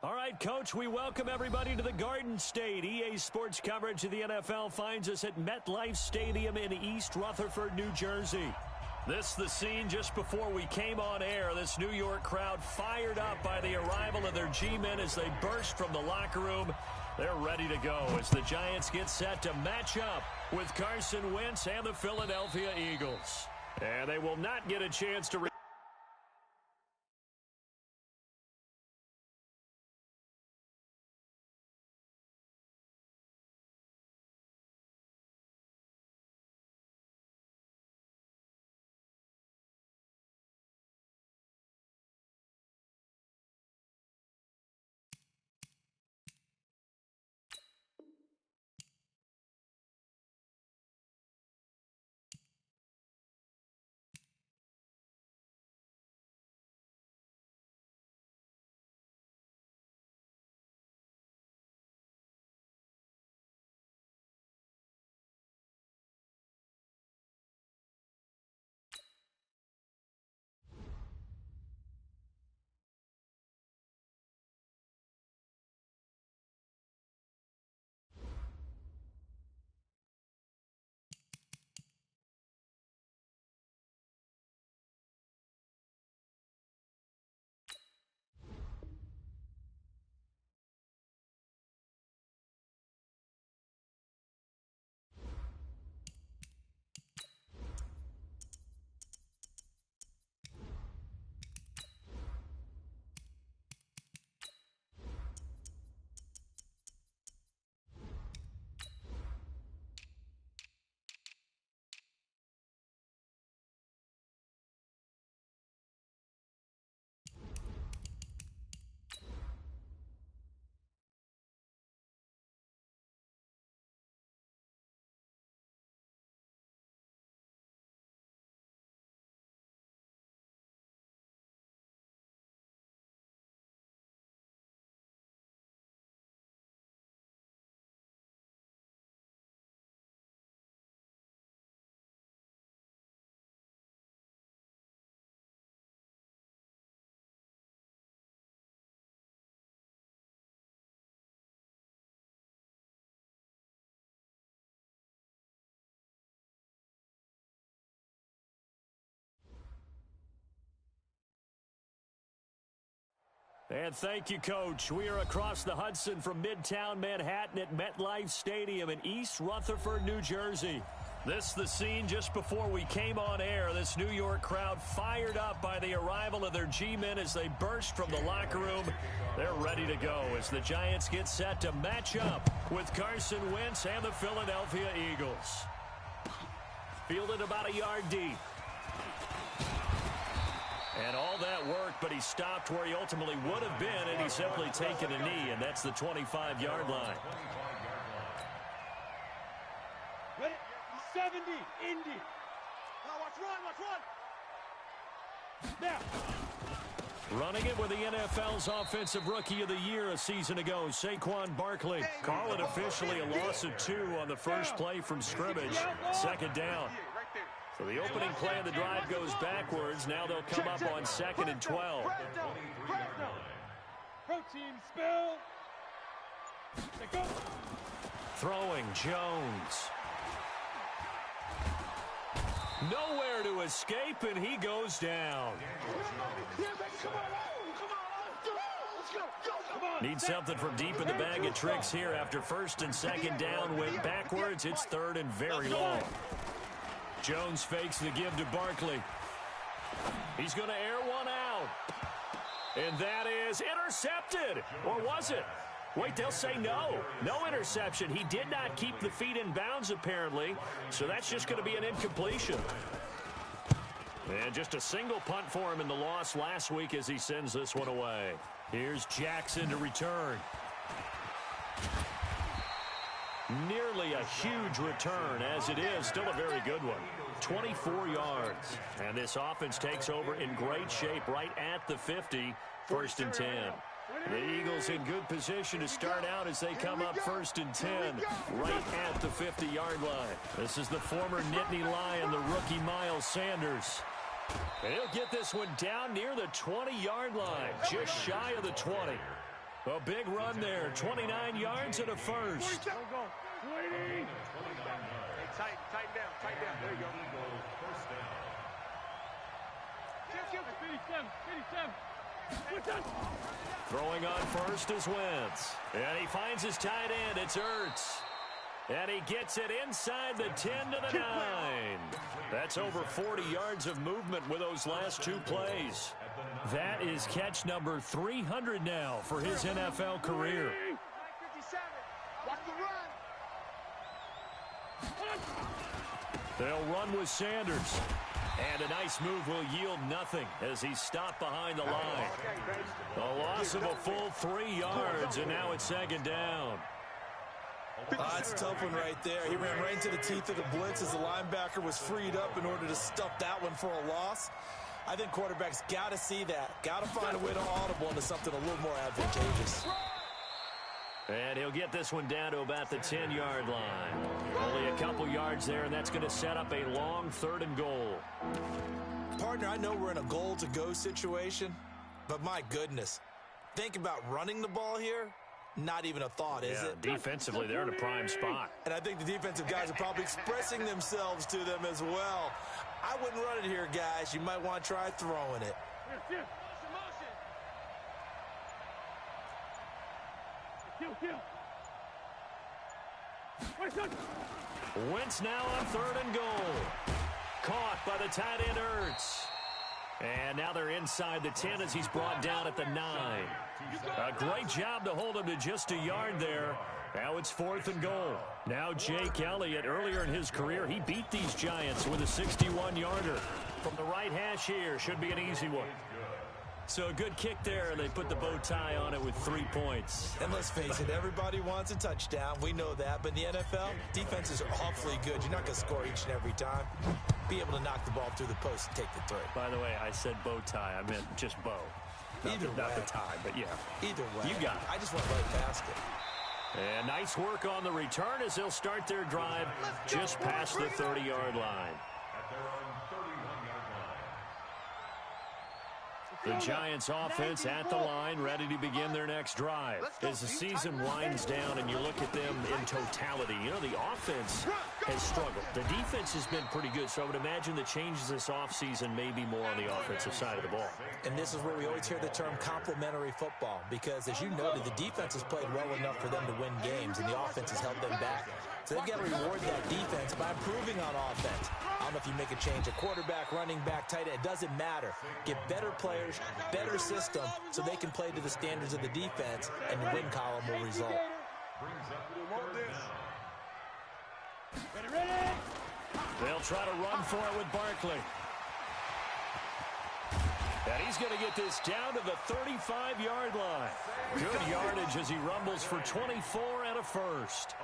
All right, Coach, we welcome everybody to the Garden State. EA Sports coverage of the NFL finds us at MetLife Stadium in East Rutherford, New Jersey. This the scene just before we came on air. This New York crowd fired up by the arrival of their G-men as they burst from the locker room. They're ready to go as the Giants get set to match up with Carson Wentz and the Philadelphia Eagles. And they will not get a chance to And thank you, Coach. We are across the Hudson from Midtown Manhattan at MetLife Stadium in East Rutherford, New Jersey. This the scene just before we came on air. This New York crowd fired up by the arrival of their G-men as they burst from the locker room. They're ready to go as the Giants get set to match up with Carson Wentz and the Philadelphia Eagles. Fielded about a yard deep. And all that worked, but he stopped where he ultimately would have been, and he's simply taken a knee, and that's the 25-yard line. Ready? 70, Indy. Now watch run. Now. Running it with the NFL's Offensive Rookie of the Year a season ago, Saquon Barkley. Call it officially a loss of 2 on the first play from scrimmage. Second down. So the opening play of the drive goes backwards. Now they'll come up on 2nd and 12. Protein spill. Throwing Jones. Nowhere to escape, and he goes down. Need something from deep in the bag of tricks here after 1st and 2nd down. Went backwards. It's 3rd and very long. Jones fakes the give to Barkley. He's going to air one out. And that is intercepted. Or was it? Wait, they'll say no. No interception. He did not keep the feet in bounds, apparently. So that's just going to be an incompletion. And just a single punt for him in the loss last week as he sends this one away. Here's Jackson to return. Nearly a huge return, as it is still a very good one. 24 yards. And this offense takes over in great shape right at the 50, 1st and 10. The Eagles in good position to start out as they come up 1st and 10, right at the 50-yard line. This is the former Nittany Lion, the rookie Miles Sanders. And he'll get this one down near the 20-yard line, just shy of the 20. A big run there, 29 yards and a first. Go. 20. Hey, tighten down. There you go. First down. 57. Throwing on first is Wentz. And he finds his tight end. It's Ertz. And he gets it inside the 10 to the 9. That's over 40 yards of movement with those last two plays. That is catch number 300 now for his NFL career. 57. Watch the run. They'll run with Sanders. And a nice move will yield nothing as he's stopped behind the line. A loss of a full 3 yards, and now it's second down. That's a tough one right there. He ran right into the teeth of the blitz as the linebacker was freed up in order to stuff that one for a loss. I think quarterbacks got to see that. Got to find a way to audible into something a little more advantageous. And he'll get this one down to about the 10-yard line. Only a couple yards there, and that's going to set up a long 3rd and goal. Partner, I know we're in a goal-to-go situation, but my goodness, think about running the ball here. Not even a thought, is it? Defensively, they're in a prime spot. And I think the defensive guys are probably expressing themselves to them as well. I wouldn't run it here, guys. You might want to try throwing it. Wentz now on 3rd and goal. Caught by the tight end Ertz. And now they're inside the 10 as he's brought down at the 9. A great job to hold him to just a yard there. Now it's 4th and goal. Now Jake Elliott, earlier in his career, he beat these Giants with a 61-yarder. From the right hash here, should be an easy one. So a good kick there, and they put the bow tie on it with 3 points. And let's face it, everybody wants a touchdown. We know that. But in the NFL, defenses are awfully good. You're not going to score each and every time. Be able to knock the ball through the post and take the throw. By the way, I said bow tie. I meant just bow. Not the tie, but yeah. Either way. You got it. I just want to right past it. And nice work on the return as they'll start their drive just past the 30-yard line. The Giants offense at the line, ready to begin their next drive. As the season winds down and you look at them in totality, you know, the offense has struggled. The defense has been pretty good, so I would imagine the changes this offseason may be more on the offensive side of the ball. And this is where we always hear the term complementary football, because as you noted, the defense has played well enough for them to win games, and the offense has held them back. So they've got to reward that defense by improving on offense. I don't know if you make a change, a quarterback, running back, tight end, it doesn't matter. Get better players, better system, so they can play to the standards of the defense, and the win column will result. They'll try to run for it with Barkley. And he's going to get this down to the 35-yard line. Good yardage as he rumbles for 24 and a first.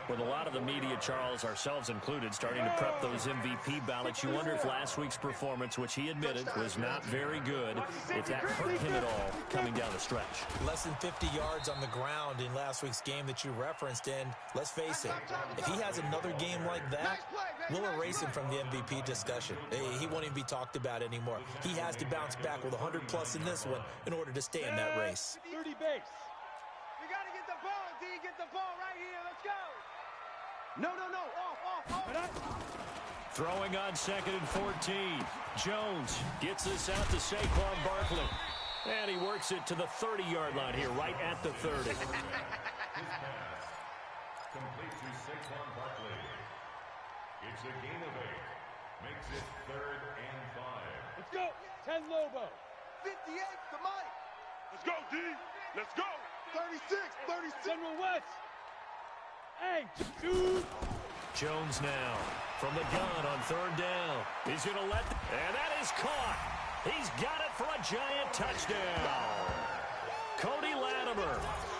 With a lot of the media, Charles, ourselves included, starting to prep those MVP ballots, you wonder if last week's performance, which he admitted was not very good, if that hurt him at all coming down the stretch. Less than 50 yards on the ground in last week's game that you referenced, and let's face it, if he has another game like that, we'll erase him from the MVP discussion. He won't even be talked about anymore. He has to bounce back with 100-plus in this one in order to stay in that race. 30 base. You got to get the ball, D. Get the ball right here. Let's go. No. Off. Throwing on 2nd and 14. Jones gets this out to Saquon Barkley. And he works it to the 30-yard line here, right at the 30. Complete to Saquon Barkley. It's a gain of 8. Makes it 3rd and 5. Let's go. 10 Lobo. 58 to Mike. Let's go, D. Let's go. 36. General West. Hey, dude. Jones now from the gun on 3rd down. He's going to and that is caught. He's got it for a giant touchdown. Cody Latimer,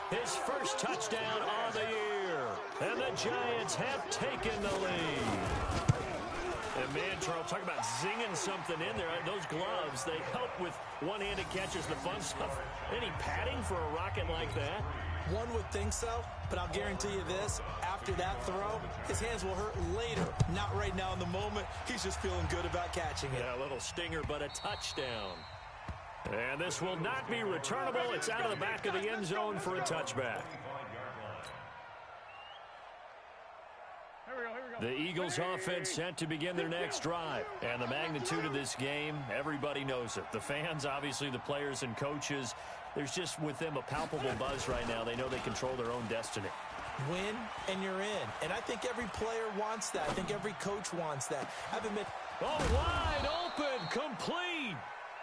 his first touchdown on the year. And the Giants have taken the lead. And man, Charles, talk about zinging something in there. Those gloves, they help with one-handed catches, the fun stuff. Any padding for a rocket like that? One would think so, but I'll guarantee you this, after that throw, his hands will hurt later. Not right now in the moment. He's just feeling good about catching it. Yeah, a little stinger, but a touchdown. And this will not be returnable. It's out of the back of the end zone for a touchback. The Eagles offense set to begin their next drive. And the magnitude of this game, everybody knows it. The fans, obviously the players and coaches, there's just with them a palpable buzz right now. They know they control their own destiny. Win and you're in. And I think every player wants that. I think every coach wants that. Oh, wide open, complete.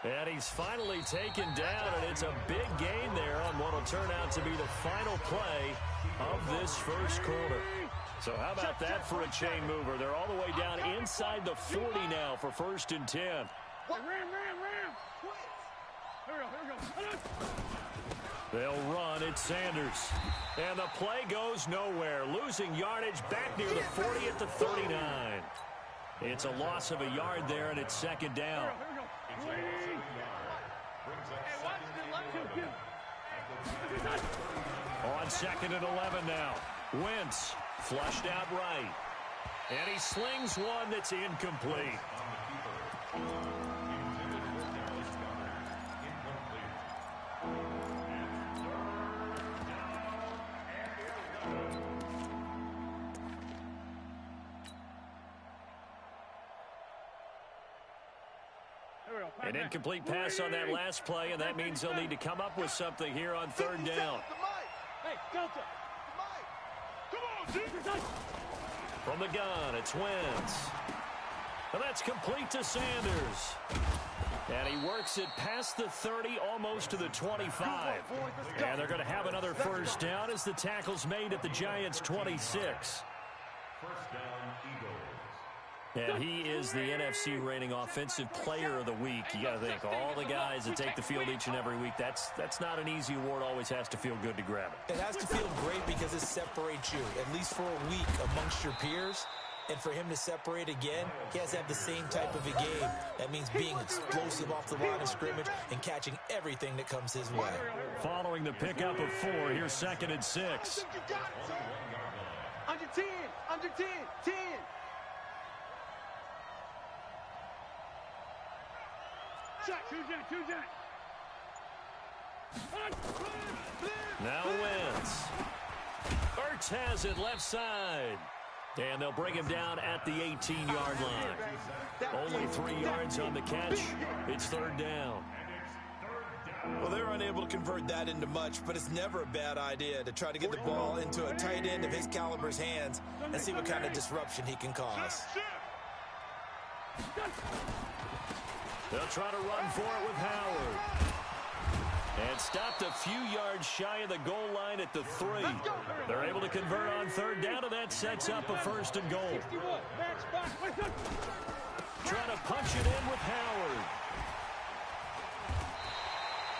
And he's finally taken down, and it's a big gain there on what will turn out to be the final play of this first quarter. So how about that for a chain mover? They're all the way down inside the 40 now for 1st and 10. Ram. Here we go. They'll run. It's Sanders. And the play goes nowhere. Losing yardage back near the 40 at the 39. It's a loss of a yard there, and it's 2nd down. On 2nd and 11 now. Wentz flushed out right. And he slings one that's incomplete. An incomplete pass on that last play, and that means they'll need to come up with something here on 3rd down. Hey, Delta. From the gun, it's Wentz. And that's complete to Sanders. And he works it past the 30, almost to the 25. And they're going to have another 1st down as the tackle's made at the Giants' 26. 1st down, Eagles. And he is the NFC reigning offensive player of the week. You got to think, all the guys that take the field each and every week, that's not an easy award. Always has to feel good to grab it. It has to feel great because it separates you, at least for a week, amongst your peers. And for him to separate again, he has to have the same type of a game. That means being explosive off the line of scrimmage and catching everything that comes his way. Following the pickup of 4, here's 2nd and 6. Under 10, under 10, 10. Now Wentz. Ertz has it left side. And they'll bring him down at the 18-yard line. Only 3 yards on the catch. It's 3rd down. Well, they're unable to convert that into much, but it's never a bad idea to try to get the ball into a tight end of his caliber's hands and see what kind of disruption he can cause. They'll try to run for it with Howard. And stopped a few yards shy of the goal line at the 3. They're able to convert on 3rd down, and that sets up a 1st and goal. Trying to punch it in with Howard.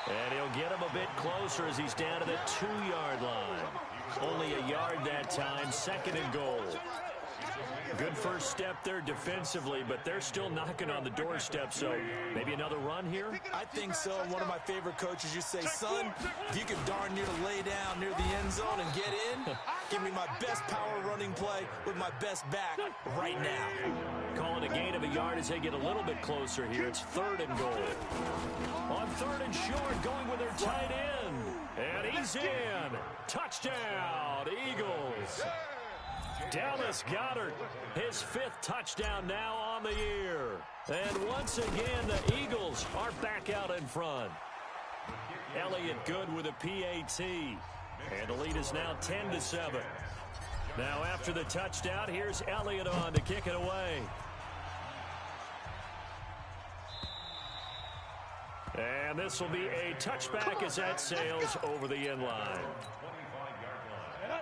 And he'll get him a bit closer as he's down to the 2-yard line. Only a yard that time, 2nd and goal. Good first step there defensively, but they're still knocking on the doorstep, so maybe another run here? I think so. One of my favorite coaches used to say, son, if you can darn near lay down near the end zone and get in, give me my best power running play with my best back right now. Calling a gain of a yard as they get a little bit closer here. It's 3rd and goal. On 3rd and short, going with their tight end. And he's in. Touchdown, Eagles. Dallas Goedert, his 5th touchdown now on the year. And once again, the Eagles are back out in front. Elliott good with a PAT. And the lead is now 10-7. Now after the touchdown, here's Elliott on to kick it away. And this will be a touchback as that sails over the end line.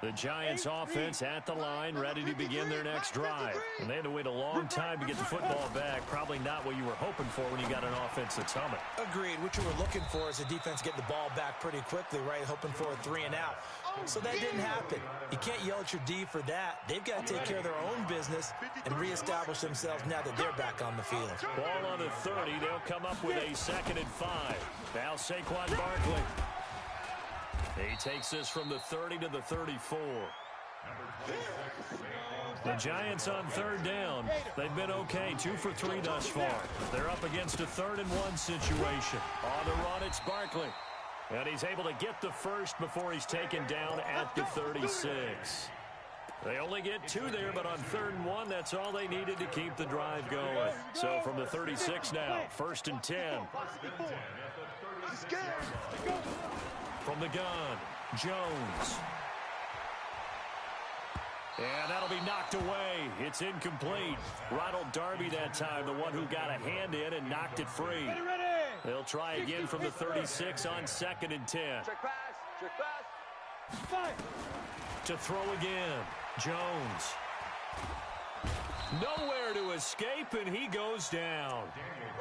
The Giants offense at the line, ready to begin their next drive. And they had to wait a long time to get the football back. Probably not what you were hoping for when you got an offense that's humming. Agreed. What you were looking for is a defense getting the ball back pretty quickly, right? Hoping for a 3 and out. So that didn't happen. You can't yell at your D for that. They've got to take care of their own business and reestablish themselves now that they're back on the field. Ball on the 30. They'll come up with a 2nd and 5. Now Saquon Barkley. He takes this from the 30 to the 34. The Giants on third down. They've been okay, 2 for 3 thus far. They're up against a 3rd-and-1 situation. On the run, it's Barkley. And he's able to get the first before he's taken down at the 36. They only get 2 there, but on 3rd and 1, that's all they needed to keep the drive going. So from the 36 now, 1st and 10. From the gun, Jones. And that'll be knocked away. It's incomplete. Ronald Darby that time, the one who got a hand in and knocked it free. They'll try again from the 36 on 2nd and 10. Check pass. To throw again, Jones. Nowhere to escape, and he goes down.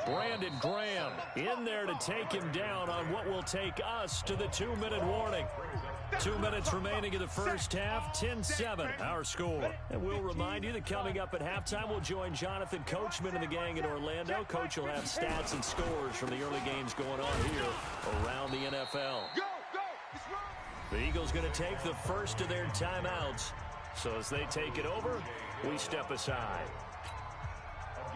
Brandon Graham in there to take him down on what will take us to the 2-minute warning. 2 minutes remaining in the first half, 10-7 our score. And we'll remind you that coming up at halftime, we'll join Jonathan Coachman and the gang in Orlando. Coach will have stats and scores from the early games going on here around the NFL. The Eagles going to take the first of their timeouts. So as they take it over, we step aside.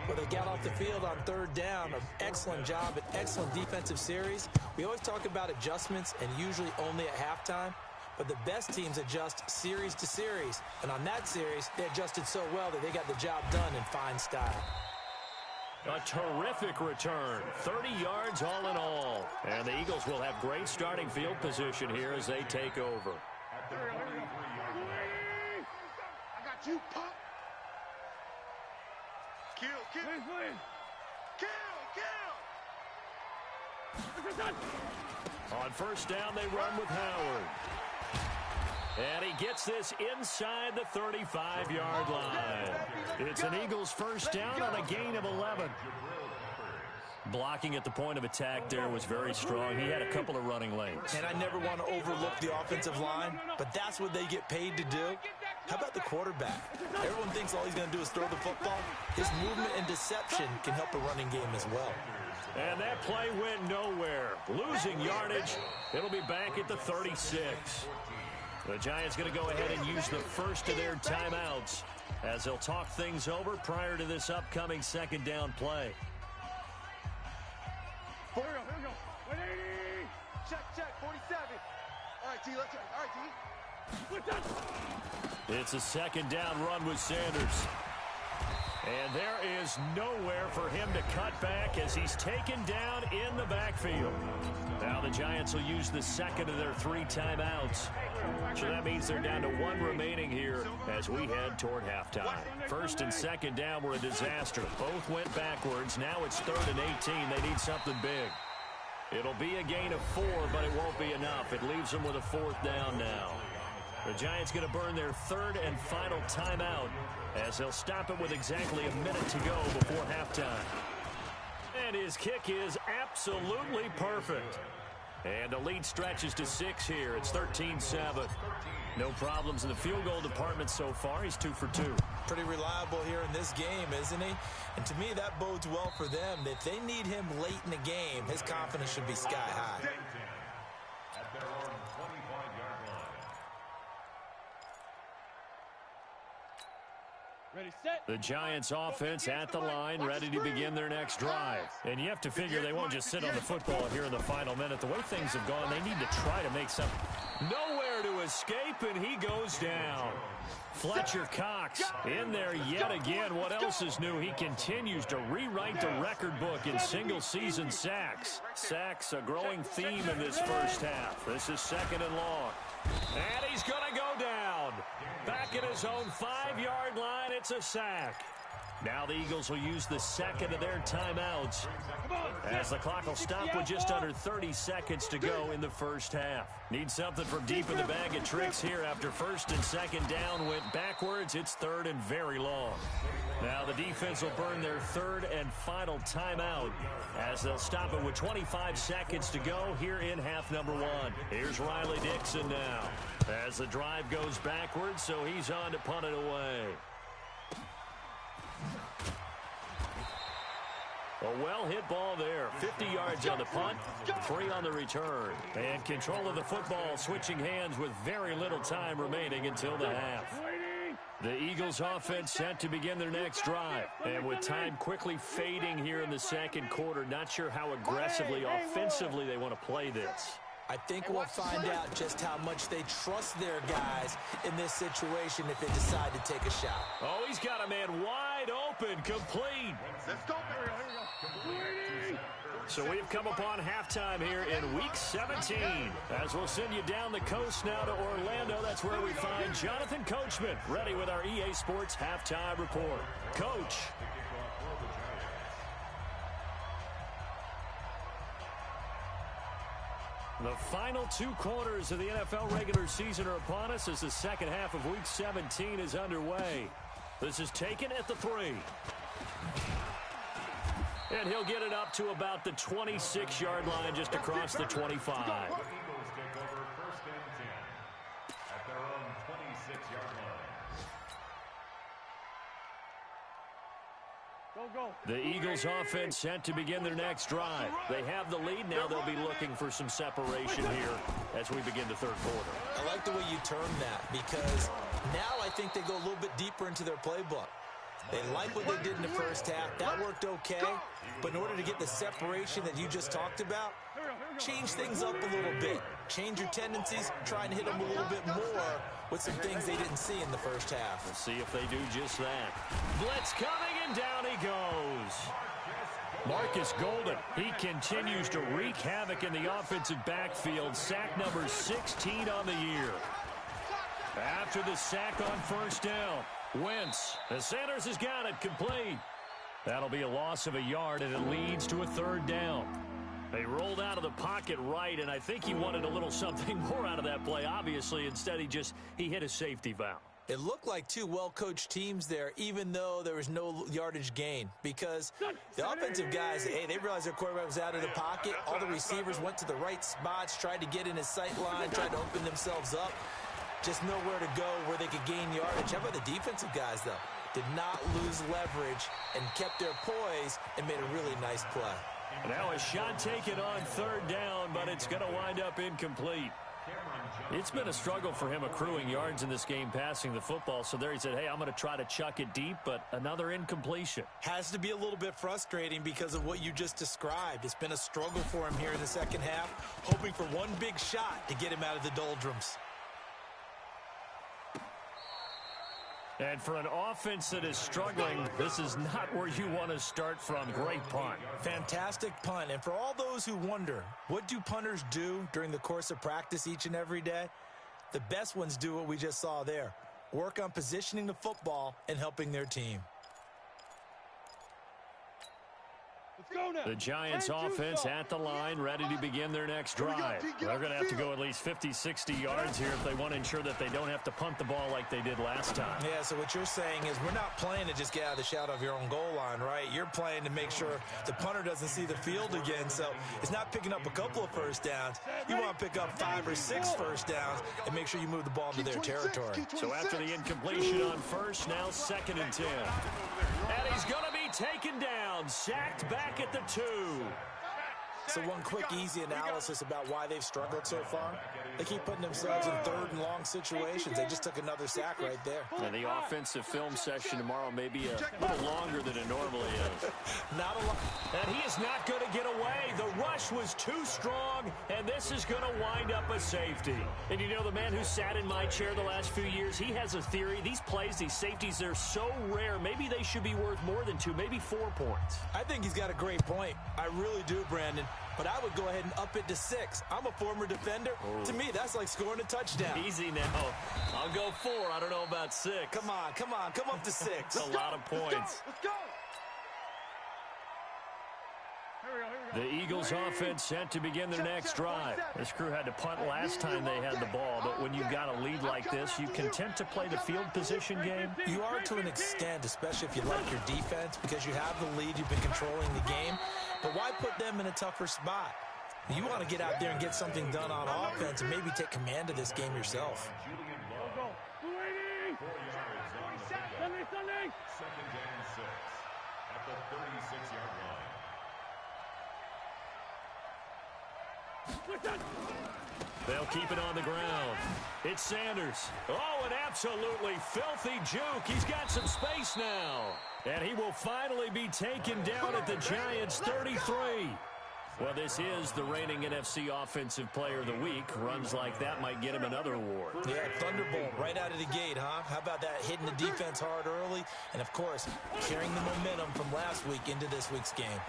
Well, they got off the field on 3rd down. An excellent job, an excellent defensive series. We always talk about adjustments and usually only at halftime. But the best teams adjust series to series. And on that series, they adjusted so well that they got the job done in fine style. A terrific return, 30 yards all in all. And the Eagles will have great starting field position here as they take over. I got you, Pop. Kill. On 1st down, they run with Howard. And he gets this inside the 35-yard line. It's an Eagles 1st down on a gain of 11. Blocking at the point of attack there was very strong. He had a couple of running lanes. And I never want to overlook the offensive line, but that's what they get paid to do. How about the quarterback? Everyone thinks all he's going to do is throw the football. His movement and deception can help the running game as well. And that play went nowhere. Losing yardage. It'll be back at the 36. The Giants going to go ahead and use the first of their timeouts as they'll talk things over prior to this upcoming 2nd down play. Here we go. Check, 47. All right, T, let's go. All right, T. It's a 2nd down run with Sanders. And there is nowhere for him to cut back as he's taken down in the backfield. Now the Giants will use the 2nd of their 3 timeouts. So that means they're down to 1 remaining here as we head toward halftime. 1st and 2nd down were a disaster. Both went backwards. Now it's 3rd and 18. They need something big. It'll be a gain of 4, but it won't be enough. It leaves them with a 4th down now. The Giants going to burn their 3rd and final timeout as they'll stop it with exactly a minute to go before halftime. And his kick is absolutely perfect. And the lead stretches to 6 here. It's 13-7. No problems in the field goal department so far. He's 2 for 2. Pretty reliable here in this game, isn't he? And to me, that bodes well for them. If they need him late in the game, his confidence should be sky high. At their own 25-yard line. Ready, set. The Giants offense at the line, ready to begin their next drive. And you have to figure they won't just sit on the football here in the final minute. The way things have gone, they need to try to make something. Nowhere to escape, and he goes down. Fletcher Cox in there yet again. What else is new? He continues to rewrite the record book in single-season sacks. Sacks, a growing theme in this first half. This is 2nd and long. And he's going to go down. Back at his own 5-yard line, it's a sack. Now the Eagles will use the 2nd of their timeouts as the clock will stop with just under 30 seconds to go in the first half. Need something from deep in the bag of tricks here after 1st and 2nd down went backwards. It's 3rd and very long. Now the defense will burn their 3rd and final timeout as they'll stop it with 25 seconds to go here in half number 1. Here's Riley Dixon now as the drive goes backwards, so he's on to punt it away. A well-hit ball there. 50 yards on the punt, 3 on the return. And control of the football switching hands with very little time remaining until the half. The Eagles offense set to begin their next drive. And with time quickly fading here in the second quarter, not sure how aggressively, offensively they want to play this. I think we'll find out just how much they trust their guys in this situation if they decide to take a shot. Oh, he's got a man wide open, complete. Let's go. Here we go. So we've come upon halftime here in Week 17. As we'll send you down the coast now to Orlando, that's where we find Jonathan Coachman, ready with our EA Sports Halftime Report. Coach. The final 2 quarters of the NFL regular season are upon us as the second half of Week 17 is underway. This is taken at the 3. And he'll get it up to about the 26-yard line just across the 25. Eagles take over 1st and 10 at their own 26-yard line. The Eagles offense set to begin their next drive. They have the lead. Now they'll be looking for some separation here as we begin the third quarter. I like the way you term that because now I think they go a little bit deeper into their playbook. They like what they did in the first half. That worked okay. But in order to get the separation that you just talked about, change things up a little bit. Change your tendencies. Try and hit them a little bit more with some things they didn't see in the first half. We'll see if they do just that. Blitz coming, and down he goes. Marcus Golden, he continues to wreak havoc in the offensive backfield. Sack number 16 on the year. After the sack on first down, Wentz, the Sanders has got it complete. That'll be a loss of a yard, and it leads to a 3rd down. They rolled out of the pocket right, and I think he wanted a little something more out of that play. Obviously, instead he hit a safety valve. It looked like 2 well-coached teams there, even though there was no yardage gain. Because the offensive guys, hey, they realized their quarterback was out of the pocket. All the receivers went to the right spots, tried to get in his sight line, tried to open themselves up. Just nowhere to go where they could gain yardage. How about the defensive guys, though? Did not lose leverage and kept their poise and made a really nice play. Now a shot taken on 3rd down, but it's going to wind up incomplete. It's been a struggle for him accruing yards in this game passing the football. So there he said, hey, I'm going to try to chuck it deep, but another incompletion. Has to be a little bit frustrating because of what you just described. It's been a struggle for him here in the second half, hoping for one big shot to get him out of the doldrums. And for an offense that is struggling, this is not where you want to start from. Great punt. Fantastic punt. And for all those who wonder, what do punters do during the course of practice each and every day? The best ones do what we just saw there. Work on positioning the football and helping their team. The Giants offense at the line, ready to begin their next drive. They're going to have to go at least 50, 60 yards here if they want to ensure that they don't have to punt the ball like they did last time. Yeah, so what you're saying is we're not playing to just get out of the shadow of your own goal line, right? You're playing to make sure the punter doesn't see the field again, so it's not picking up a couple of first downs. You want to pick up 5 or 6 first downs and make sure you move the ball into their territory. So after the incompletion on first, now 2nd and 10. And he's going to be taken down, sacked back at the 2. So one quick, easy analysis about why they've struggled so far. They keep putting themselves in 3rd and long situations. They just took another sack right there. And the offensive film session tomorrow may be a little longer than it normally is. Not a lot. And he is not going to get away. The rush was too strong, and this is going to wind up a safety. And you know, the man who sat in my chair the last few years, he has a theory. These plays, these safeties, they're so rare. Maybe they should be worth more than 2, maybe 4 points. I think he's got a great point. I really do, Brandon. But I would go ahead and up it to 6. I'm a former defender. To me, that's like scoring a touchdown. Easy now. I'll go 4. I don't know about 6. Come on. Come up to 6. That's a lot of points. Let's go. The Eagles offense set to begin their next drive. This crew had to punt last time they had the ball, but when you've got a lead like this, you can tend to play the field position game. You are to an extent, especially if you like your defense, because you have the lead, you've been controlling the game. But why put them in a tougher spot? You want to get out there and get something done on offense and maybe take command of this game yourself. 4 yards on the pickup. 2nd and 6 at the 36-yard line. They'll keep it on the ground. It's Sanders. Oh, an absolutely filthy juke. He's got some space now. And he will finally be taken down at the Giants' 33. Well, this is the reigning NFC Offensive Player of the Week. Runs like that might get him another award. Yeah, thunderbolt right out of the gate, huh? How about that, hitting the defense hard early? And, of course, carrying the momentum from last week into this week's game.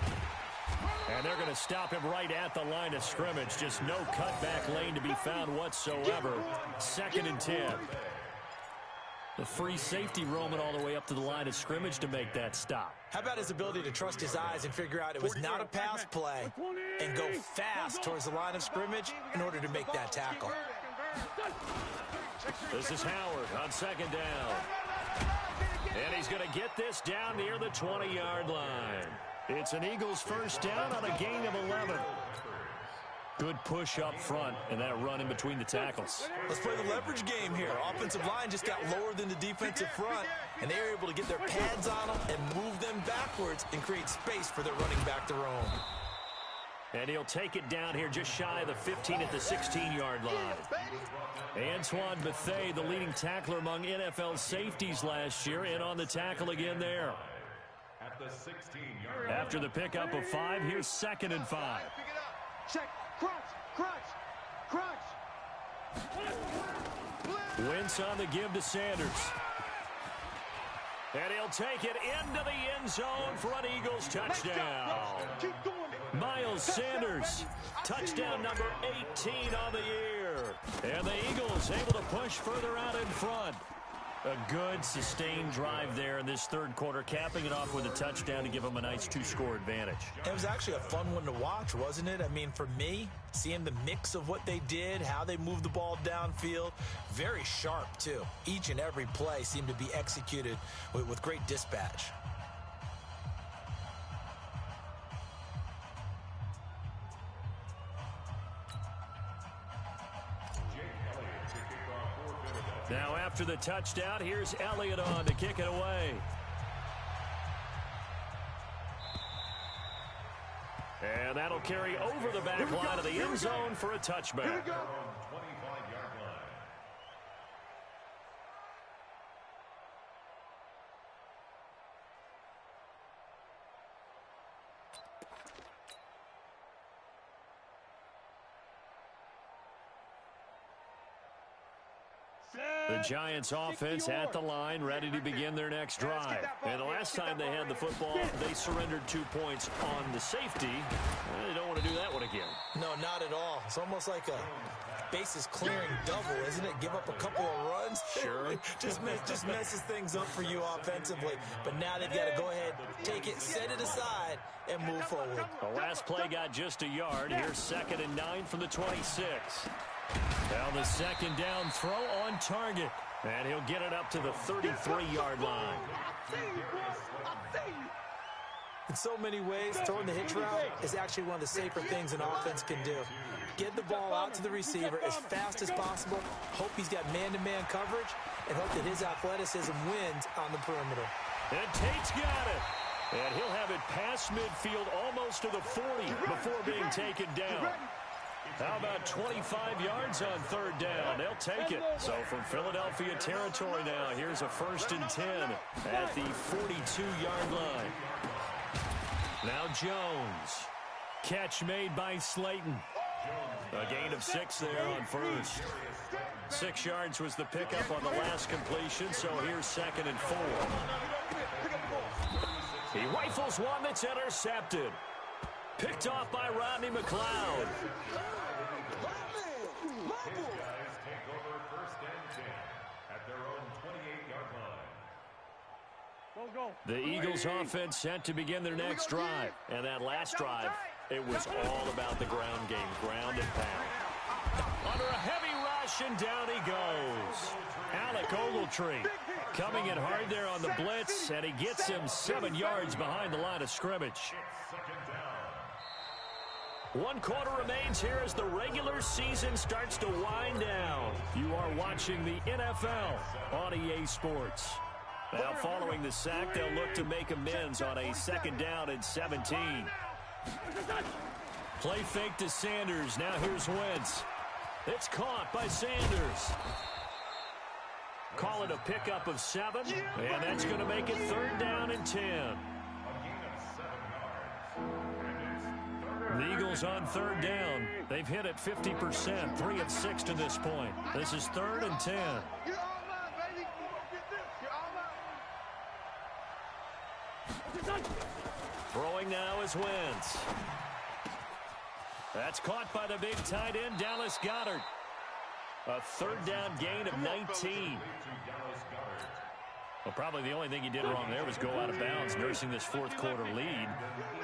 And they're going to stop him right at the line of scrimmage. Just no cutback lane to be found whatsoever. 2nd and 10. The free safety roaming all the way up to the line of scrimmage to make that stop. How about his ability to trust his eyes and figure out it was not a pass play and go fast towards the line of scrimmage in order to make that tackle? This is Howard on 2nd down. And he's going to get this down near the 20-yard line. It's an Eagles first down on a gain of 11. Good push up front and that run in between the tackles. Let's play the leverage game here. Offensive line just got lower than the defensive front, and they were able to get their pads on them and move them backwards and create space for their running back to roam. And he'll take it down here just shy of the 15 at the 16-yard line. Antoine Bethea, the leading tackler among NFL safeties last year, and on the tackle again there. At the 16-yard After the pickup of 5, here's 2nd and 5. Check. Crunch. Wentz on the give to Sanders. And he'll take it into the end zone for an Eagles touchdown. Miles Sanders, touchdown number 18 on the year. And the Eagles able to push further out in front. A good, sustained drive there in this third quarter, capping it off with a touchdown to give them a nice 2-score advantage. It was actually a fun one to watch, wasn't it? I mean, for me, seeing the mix of what they did, how they moved the ball downfield, very sharp, too. Each and every play seemed to be executed with great dispatch. Now after the touchdown, here's Elliott on to kick it away. And that'll carry over the back line of the end zone for a touchback. The Giants offense at the line, ready to begin their next drive. And the last time they had the football, they surrendered 2 points on the safety. They don't want to do that one again. No, not at all. It's almost like a bases clearing double, isn't it? Give up a couple of runs. Sure. just messes things up for you offensively. But now they've got to go ahead, take it, set it aside, and move forward. The last play got just a yard. Here's 2nd and 9 from the 26. Now the second down throw on target. And he'll get it up to the 33-yard line. In so many ways, throwing the hitch route is actually one of the safer things an offense can do. Get the ball out to the receiver as fast as possible, hope he's got man-to-man coverage, and hope that his athleticism wins on the perimeter. And Tate's got it. And he'll have it past midfield almost to the 40 before being taken down. How about 25 yards on 3rd down? They'll take it. So from Philadelphia territory now, here's a 1st and 10 at the 42-yard line. Now Jones. Catch made by Slayton. A gain of 6 there on 1st. 6 yards was the pickup on the last completion, so here's 2nd and 4. He rifles one that's intercepted. Picked off by Rodney McLeod. The Eagles offense set to begin their next drive. And that last drive, it was all about the ground game, ground and pound. Under a heavy rush, and down he goes. Alec Ogletree coming in hard there on the blitz, and he gets him 7 yards behind the line of scrimmage. 1 quarter remains here as the regular season starts to wind down. You are watching the NFL on EA Sports. Now, following the sack, they'll look to make amends on a 2nd down and 17. Play fake to Sanders. Now here's Wentz. It's caught by Sanders. Call it a pickup of 7, and that's going to make it 3rd down and 10. The Eagles on 3rd down. They've hit it 50%, 3 of 6 to this point. This is 3rd and 10. You're all mine, baby. You won't get this. You're all mine. Throwing now is Wentz. That's caught by the big tight end, Dallas Goedert. A 3rd down gain of 19. Well, probably the only thing he did wrong there was go out of bounds, nursing this 4th quarter lead.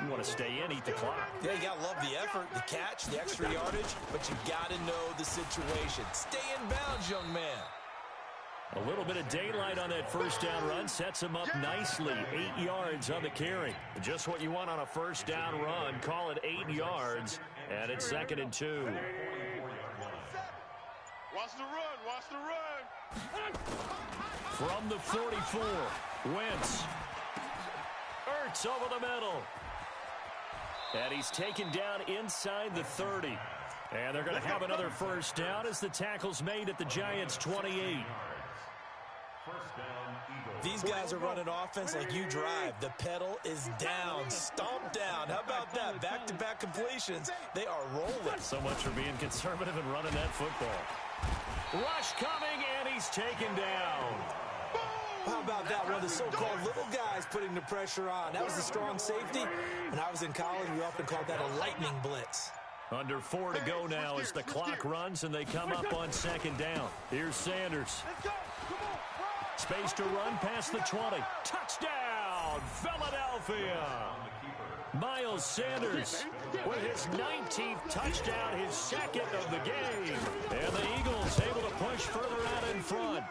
You want to stay in, eat the clock. Yeah, you got to love the effort, the catch, the extra yardage, but you got to know the situation. Stay in bounds, young man. A little bit of daylight on that 1st down run sets him up nicely. 8 yards on the carry. Just what you want on a 1st down run. Call it 8 yards, and it's 2nd and 2. Watch the run. Watch the run. From the 44, Wentz. Ertz over the middle. And he's taken down inside the 30. And they're going to have another 1st down as the tackle's made at the Giants' 28. These guys are running offense like you drive. The pedal is down, stomped down. How about that? Back-to-back completions. They are rolling. So much for being conservative and running that football. Rush coming, and he's taken down. How about that? One of the so-called little guys putting the pressure on. That was the strong safety. When I was in college, we often called that a lightning blitz. Under 4 to go now as the clock runs, and they come up on 2nd down. Here's Sanders. Let's go. Come on. Space to run past the 20. Touchdown, Philadelphia. Miles Sanders with his 19th touchdown, his 2nd of the game. And the Eagles able to push further out in front.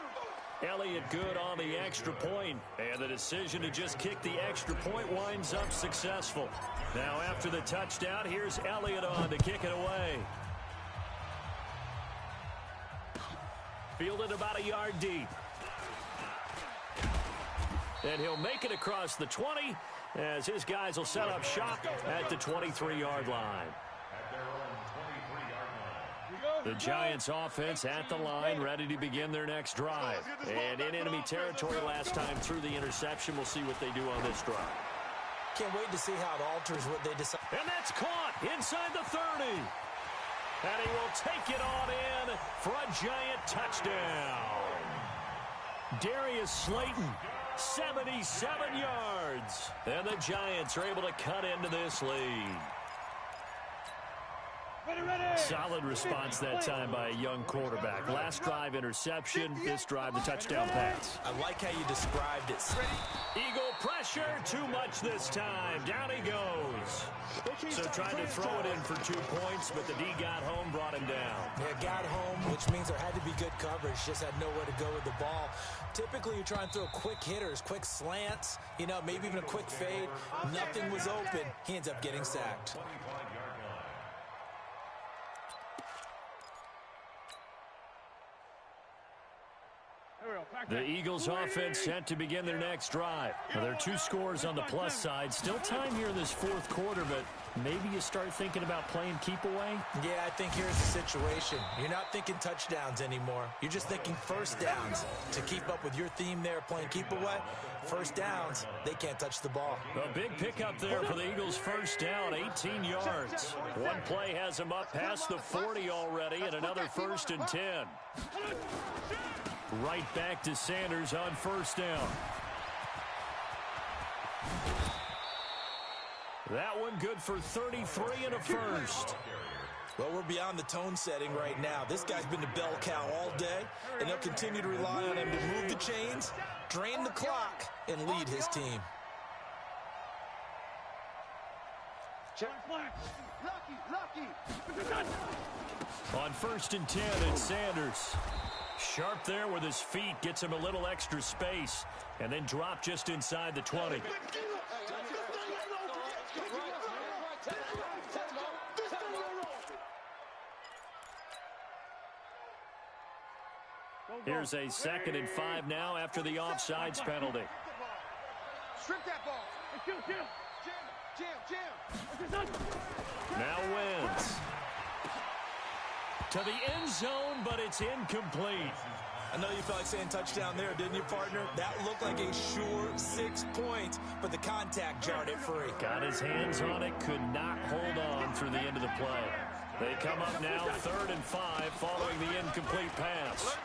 Elliott good on the extra point, and the decision to just kick the extra point winds up successful. Now after the touchdown, here's Elliott on to kick it away. Fielded about a yard deep. And he'll make it across the 20 as his guys will set up shop at the 23-yard line. The Giants offense at the line, ready to begin their next drive. And in enemy territory last time through the interception. We'll see what they do on this drive. Can't wait to see how it alters what they decide. And that's caught inside the 30. And he will take it on in for a Giant touchdown. Darius Slayton, 77 yards. And the Giants are able to cut into this lead. Solid response that time by a young quarterback. Last drive, interception. This drive, the touchdown pass. I like how you described it. Eagle pressure, too much this time. Down he goes. So trying to throw it in for 2 points, but the D got home, brought him down. Yeah, got home, which means there had to be good coverage. Just had nowhere to go with the ball. Typically, you're trying to throw quick hitters, quick slants, maybe even a quick fade. Nothing was open. He ends up getting sacked. The Eagles offense set to begin their next drive. Well, there are 2 scores on the plus side. Still time here in this 4th quarter, but maybe you start thinking about playing keep away? Yeah, I think here's the situation. You're not thinking touchdowns anymore. You're just thinking 1st downs. To keep up with your theme there, playing keep away, 1st downs, they can't touch the ball. A big pickup there for the Eagles' 1st down, 18 yards. One play has them up past the 40 already, and another 1st and 10. Right back to Sanders on 1st down. That one good for 33 and a 1st. Well, we're beyond the tone setting right now. This guy's been the bell cow all day, and they'll continue to rely on him to move the chains, drain the clock, and lead his team. Lucky. On 1st and 10, it's Sanders. Sharp there with his feet, gets him a little extra space, and then drop just inside the 20. Here's a 2nd and 5 now after the offsides penalty. Strip that ball. Now wins. To the end zone, but it's incomplete. I know you felt like saying touchdown there, didn't you, partner? That looked like a sure 6 points, but the contact jarred it free. Got his hands on it, could not hold on through the end of the play. They come up now 3rd and 5 following the incomplete pass.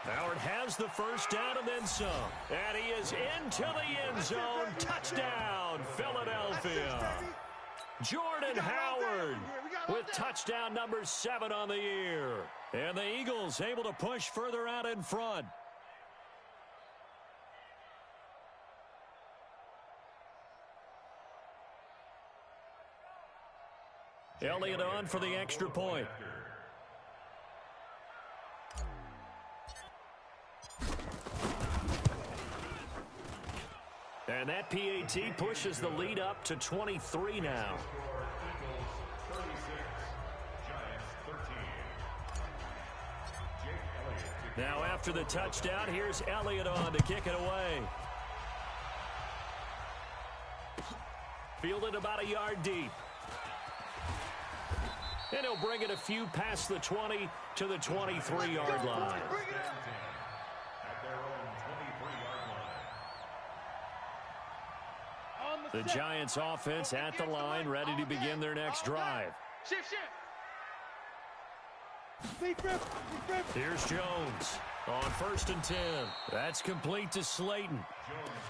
Howard has the first down and then some. And he is into the end zone. Touchdown, Philadelphia. Jordan Howard with touchdown number 7 on the year. And the Eagles able to push further out in front. Elliott on for the extra point. And that PAT pushes the lead up to 23 now. Now after the touchdown, here's Elliott on to kick it away. Fielded about a yard deep. And he'll bring it a few past the 20 to the 23-yard line. The Giants offense at the line, ready to begin their next drive. Here's Jones on 1st and 10. That's complete to Slayton.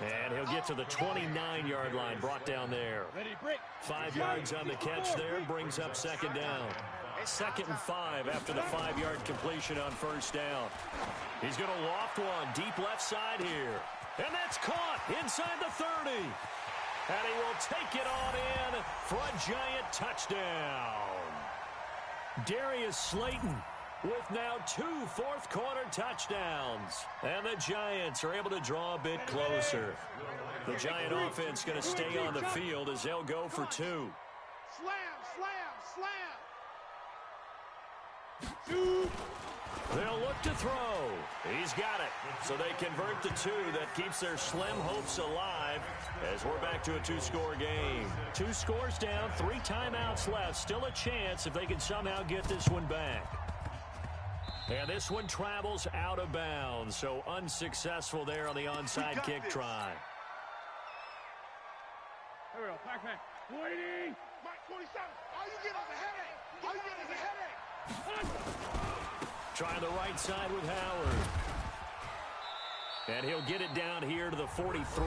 And he'll get to the 29-yard line, brought down there. 5 yards on the catch there, brings up 2nd down. 2nd and 5 after the 5-yard completion on 1st down. He's going to loft one deep left side here. And that's caught inside the 30. And he will take it on in for a Giant touchdown. Darius Slayton with now 2 fourth-quarter touchdowns. And the Giants are able to draw a bit closer. The Giant offense going to stay on the field as they'll go for 2. Slam, slam, slam. They'll look to throw. He's got it. So they convert the 2. That keeps their slim hopes alive as we're back to a 2-score game. 2 scores down, 3 timeouts left. Still a chance if they can somehow get this one back. And this one travels out of bounds, so unsuccessful there on the onside kick try. Here we go, back. Waiting. Mike 27. All you get is a headache. Trying the right side with Howard. And he'll get it down here to the 43.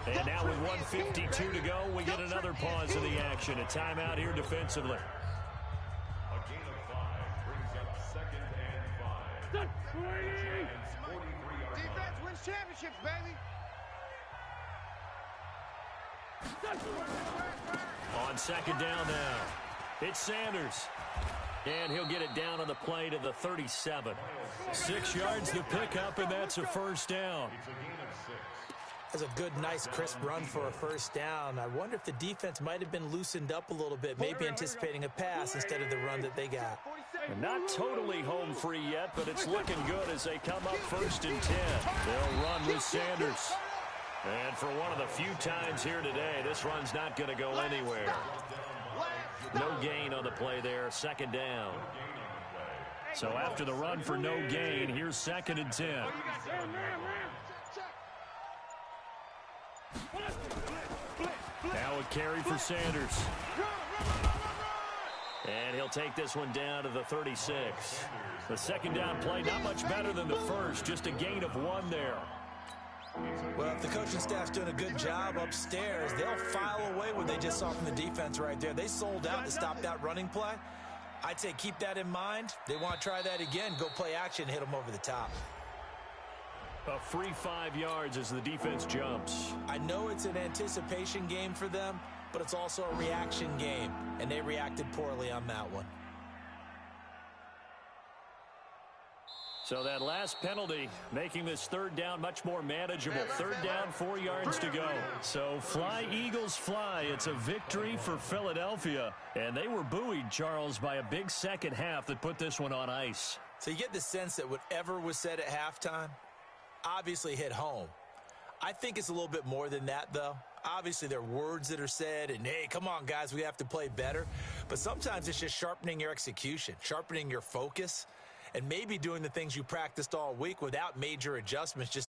And now with 1:52 to go, we get another pause in the action. A timeout here defensively. A gain of 5 brings up 2nd and 5. Giants 43-yard line. Defense wins championships, baby. On 2nd down now, it's Sanders. And he'll get it down on the play to the 37. 6 yards to pick up, and that's a 1st down. It's a gain of 6. That's a good, nice, crisp run for a 1st down. I wonder if the defense might have been loosened up a little bit, maybe anticipating a pass instead of the run that they got. And not totally home free yet, but it's looking good as they come up 1st and 10. They'll run with Sanders. And for one of the few times here today, this run's not going to go anywhere. No gain on the play there, 2nd down. So after the run for no gain, here's 2nd and 10. Now a carry for Sanders. And he'll take this one down to the 36. The 2nd down play, not much better than the first, just a gain of 1 there. Well, if the coaching staff's doing a good job upstairs, they'll file away what they just saw from the defense right there. They sold out to stop that running play. I'd say keep that in mind. They want to try that again, go play action, hit them over the top. A free 5 yards as the defense jumps. I know it's an anticipation game for them, but it's also a reaction game, and they reacted poorly on that one. So that last penalty making this 3rd down much more manageable. 3rd down, 4 yards to go. So fly, Eagles, fly. It's a victory for Philadelphia. And they were buoyed, Charles, by a big 2nd half that put this one on ice. So you get the sense that whatever was said at halftime obviously hit home. I think it's a little bit more than that, though. Obviously, there are words that are said, and, hey, come on, guys, we have to play better. But sometimes it's just sharpening your execution, sharpening your focus, and maybe doing the things you practiced all week without major adjustments, just